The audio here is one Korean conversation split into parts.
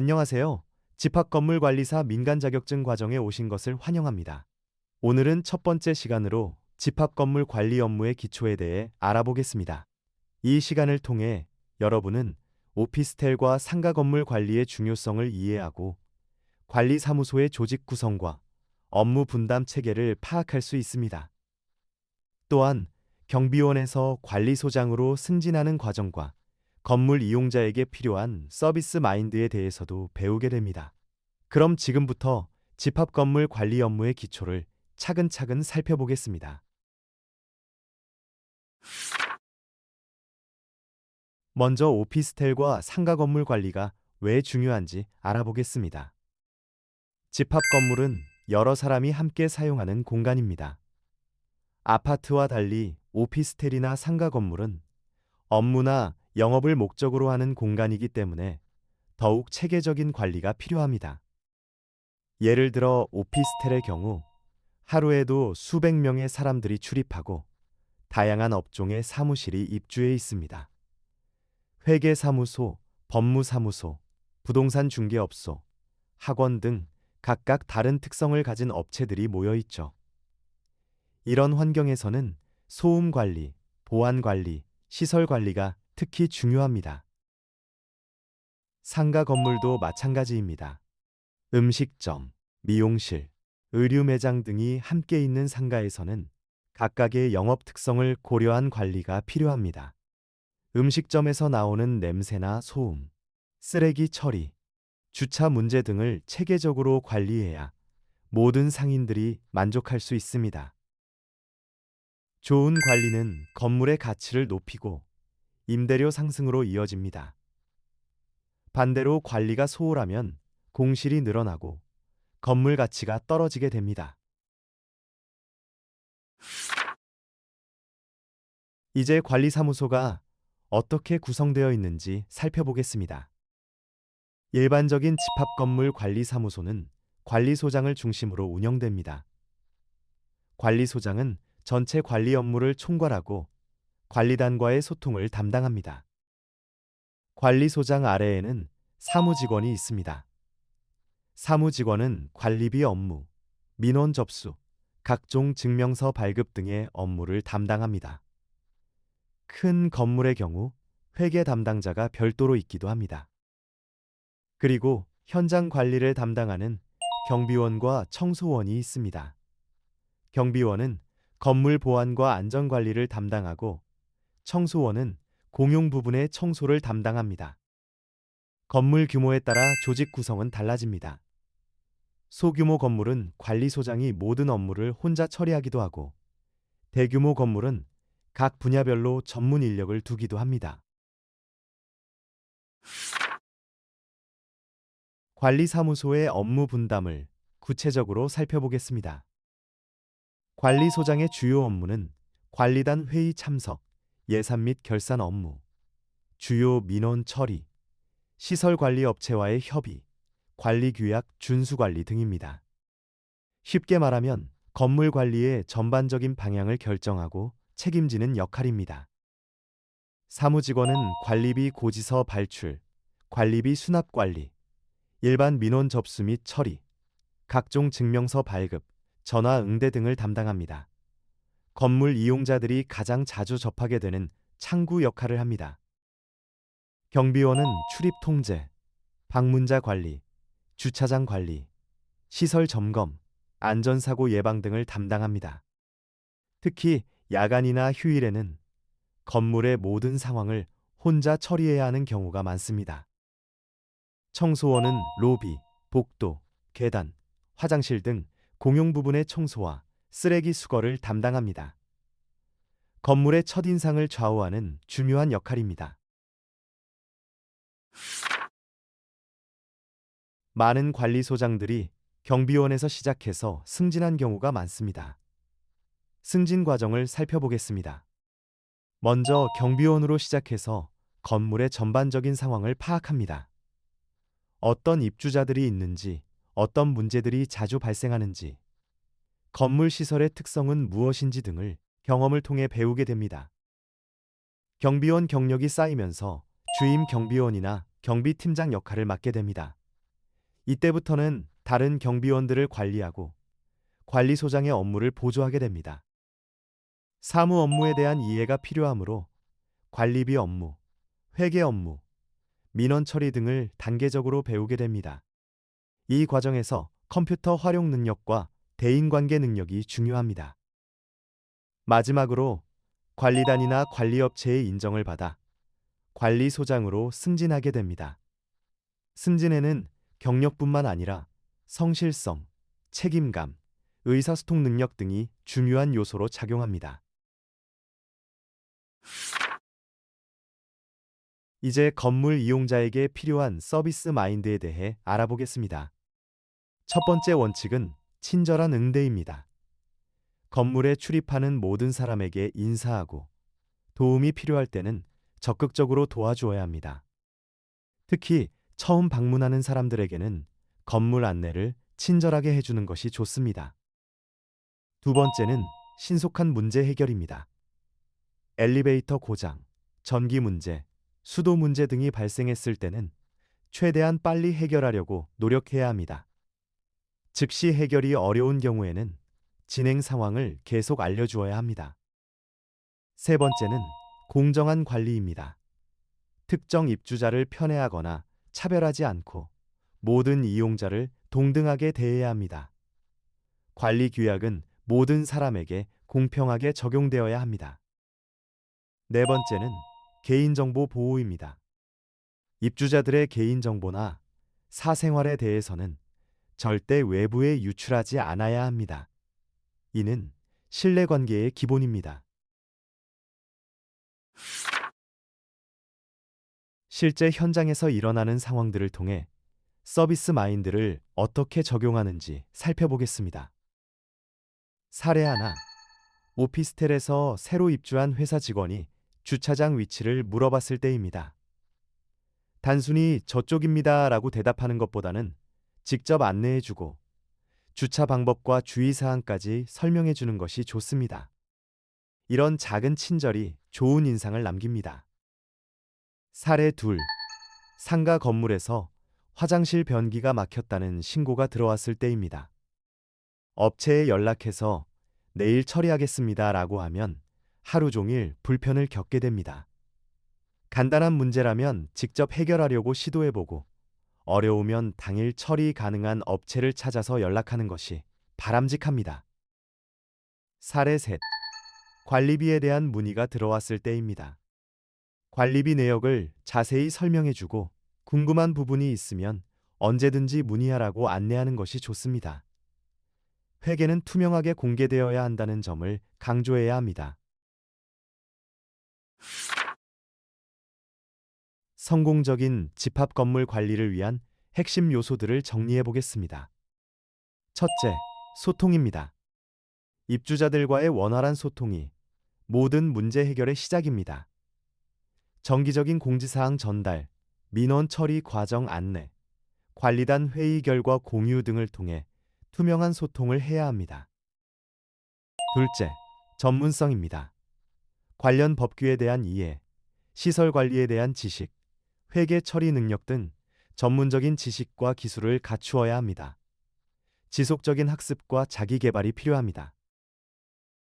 안녕하세요. 집합건물관리사 민간 자격증 과정에 오신 것을 환영합니다. 오늘은 첫 번째 시간으로 집합건물 관리 업무의 기초에 대해 알아보겠습니다. 이 시간을 통해 여러분은 오피스텔과 상가 건물 관리의 중요성을 이해하고 관리사무소의 조직 구성과 업무 분담 체계를 파악할 수 있습니다. 또한 경비원에서 관리소장으로 승진하는 과정과 건물 이용자에게 필요한 서비스 마인드에 대해서도 배우게 됩니다. 그럼 지금부터 집합건물 관리 업무의 기초를 차근차근 살펴보겠습니다. 먼저 오피스텔과 상가 건물 관리가 왜 중요한지 알아보겠습니다. 집합건물은 여러 사람이 함께 사용하는 공간입니다. 아파트와 달리 오피스텔이나 상가 건물은 업무나 영업을 목적으로 하는 공간이기 때문에 더욱 체계적인 관리가 필요합니다. 예를 들어 오피스텔의 경우 하루에도 수백 명의 사람들이 출입하고 다양한 업종의 사무실이 입주해 있습니다. 회계사무소, 법무사무소, 부동산 중개업소, 학원 등 각각 다른 특성을 가진 업체들이 모여 있죠. 이런 환경에서는 소음 관리, 보안 관리, 시설 관리가 특히 중요합니다. 상가 건물도 마찬가지입니다. 음식점, 미용실, 의류 매장 등이 함께 있는 상가에서는 각각의 영업 특성을 고려한 관리가 필요합니다. 음식점에서 나오는 냄새나 소음, 쓰레기 처리, 주차 문제 등을 체계적으로 관리해야 모든 상인들이 만족할 수 있습니다. 좋은 관리는 건물의 가치를 높이고 임대료 상승으로 이어집니다. 반대로 관리가 소홀하면 공실이 늘어나고 건물 가치가 떨어지게 됩니다. 이제 관리사무소가 어떻게 구성되어 있는지 살펴보겠습니다. 일반적인 집합건물 관리사무소는 관리소장을 중심으로 운영됩니다. 관리소장은 전체 관리 업무를 총괄하고 관리단과의 소통을 담당합니다. 관리소장 아래에는 사무직원이 있습니다. 사무직원은 관리비 업무, 민원 접수, 각종 증명서 발급 등의 업무를 담당합니다. 큰 건물의 경우 회계 담당자가 별도로 있기도 합니다. 그리고 현장 관리를 담당하는 경비원과 청소원이 있습니다. 경비원은 건물 보안과 안전 관리를 담당하고 청소원은 공용 부분의 청소를 담당합니다. 건물 규모에 따라 조직 구성은 달라집니다. 소규모 건물은 관리소장이 모든 업무를 혼자 처리하기도 하고 대규모 건물은 각 분야별로 전문 인력을 두기도 합니다. 관리사무소의 업무 분담을 구체적으로 살펴보겠습니다. 관리소장의 주요 업무는 관리단 회의 참석, 예산 및 결산 업무, 주요 민원 처리, 시설 관리 업체와의 협의, 관리 규약 준수 관리 등입니다. 쉽게 말하면 건물 관리의 전반적인 방향을 결정하고 책임지는 역할입니다. 사무직원은 관리비 고지서 발출, 관리비 수납 관리, 일반 민원 접수 및 처리, 각종 증명서 발급, 전화 응대 등을 담당합니다. 건물 이용자들이 가장 자주 접하게 되는 창구 역할을 합니다. 경비원은 출입 통제, 방문자 관리, 주차장 관리, 시설 점검, 안전사고 예방 등을 담당합니다. 특히 야간이나 휴일에는 건물의 모든 상황을 혼자 처리해야 하는 경우가 많습니다. 청소원은 로비, 복도, 계단, 화장실 등 공용 부분의 청소와 쓰레기 수거를 담당합니다. 건물의 첫인상을 좌우하는 중요한 역할입니다. 많은 관리소장들이 경비원에서 시작해서 승진한 경우가 많습니다. 승진 과정을 살펴보겠습니다. 먼저 경비원으로 시작해서 건물의 전반적인 상황을 파악합니다. 어떤 입주자들이 있는지, 어떤 문제들이 자주 발생하는지, 건물 시설의 특성은 무엇인지 등을 경험을 통해 배우게 됩니다. 경비원 경력이 쌓이면서 주임 경비원이나 경비팀장 역할을 맡게 됩니다. 이때부터는 다른 경비원들을 관리하고 관리소장의 업무를 보조하게 됩니다. 사무 업무에 대한 이해가 필요하므로 관리비 업무, 회계 업무, 민원 처리 등을 단계적으로 배우게 됩니다. 이 과정에서 컴퓨터 활용 능력과 대인관계 능력이 중요합니다. 마지막으로 관리단이나 관리업체의 인정을 받아 관리소장으로 승진하게 됩니다. 승진에는 경력뿐만 아니라 성실성, 책임감, 의사소통 능력 등이 중요한 요소로 작용합니다. 이제 건물 이용자에게 필요한 서비스 마인드에 대해 알아보겠습니다. 첫 번째 원칙은 친절한 응대입니다. 건물에 출입하는 모든 사람에게 인사하고 도움이 필요할 때는 적극적으로 도와주어야 합니다. 특히 처음 방문하는 사람들에게는 건물 안내를 친절하게 해주는 것이 좋습니다. 두 번째는 신속한 문제 해결입니다. 엘리베이터 고장, 전기 문제, 수도 문제 등이 발생했을 때는 최대한 빨리 해결하려고 노력해야 합니다. 즉시 해결이 어려운 경우에는 진행 상황을 계속 알려주어야 합니다. 세 번째는 공정한 관리입니다. 특정 입주자를 편애하거나 차별하지 않고 모든 이용자를 동등하게 대해야 합니다. 관리 규약은 모든 사람에게 공평하게 적용되어야 합니다. 네 번째는 개인정보 보호입니다. 입주자들의 개인정보나 사생활에 대해서는 절대 외부에 유출하지 않아야 합니다. 이는 신뢰관계의 기본입니다. 실제 현장에서 일어나는 상황들을 통해 서비스 마인드를 어떻게 적용하는지 살펴보겠습니다. 사례 하나, 오피스텔에서 새로 입주한 회사 직원이 주차장 위치를 물어봤을 때입니다. 단순히 저쪽입니다 라고 대답하는 것보다는 직접 안내해주고 주차 방법과 주의사항까지 설명해주는 것이 좋습니다. 이런 작은 친절이 좋은 인상을 남깁니다. 사례 둘, 상가 건물에서 화장실 변기가 막혔다는 신고가 들어왔을 때입니다. 업체에 연락해서 내일 처리하겠습니다 라고 하면 하루 종일 불편을 겪게 됩니다. 간단한 문제라면 직접 해결하려고 시도해보고 어려우면 당일 처리 가능한 업체를 찾아서 연락하는 것이 바람직합니다. 사례 셋, 관리비에 대한 문의가 들어왔을 때입니다. 관리비 내역을 자세히 설명해주고 궁금한 부분이 있으면 언제든지 문의하라고 안내하는 것이 좋습니다. 회계는 투명하게 공개되어야 한다는 점을 강조해야 합니다. 성공적인 집합 건물 관리를 위한 핵심 요소들을 정리해 보겠습니다. 첫째, 소통입니다. 입주자들과의 원활한 소통이 모든 문제 해결의 시작입니다. 정기적인 공지사항 전달, 민원 처리 과정 안내, 관리단 회의 결과 공유 등을 통해 투명한 소통을 해야 합니다. 둘째, 전문성입니다. 관련 법규에 대한 이해, 시설 관리에 대한 지식, 회계 처리 능력 등 전문적인 지식과 기술을 갖추어야 합니다. 지속적인 학습과 자기 개발이 필요합니다.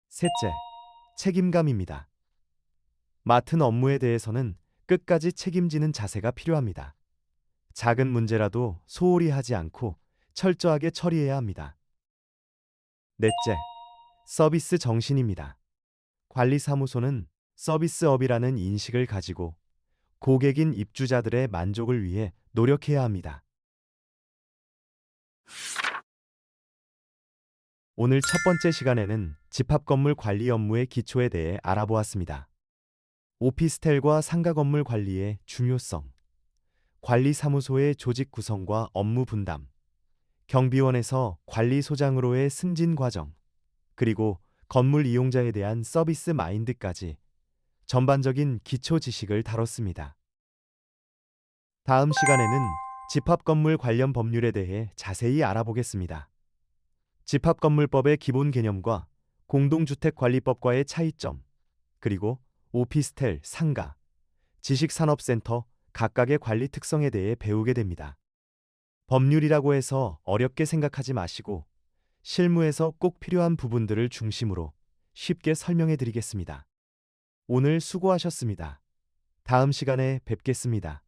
셋째, 책임감입니다. 맡은 업무에 대해서는 끝까지 책임지는 자세가 필요합니다. 작은 문제라도 소홀히 하지 않고 철저하게 처리해야 합니다. 넷째, 서비스 정신입니다. 관리사무소는 서비스업이라는 인식을 가지고 고객인 입주자들의 만족을 위해 노력해야 합니다. 오늘 첫 번째 시간에는 집합건물 관리 업무의 기초에 대해 알아보았습니다. 오피스텔과 상가 건물 관리의 중요성, 관리사무소의 조직 구성과 업무 분담, 경비원에서 관리소장으로의 승진 과정, 그리고 건물 이용자에 대한 서비스 마인드까지 전반적인 기초 지식을 다뤘습니다. 다음 시간에는 집합건물 관련 법률에 대해 자세히 알아보겠습니다. 집합건물법의 기본 개념과 공동주택관리법과의 차이점, 그리고 오피스텔, 상가, 지식산업센터 각각의 관리 특성에 대해 배우게 됩니다. 법률이라고 해서 어렵게 생각하지 마시고 실무에서 꼭 필요한 부분들을 중심으로 쉽게 설명해 드리겠습니다. 오늘 수고하셨습니다. 다음 시간에 뵙겠습니다.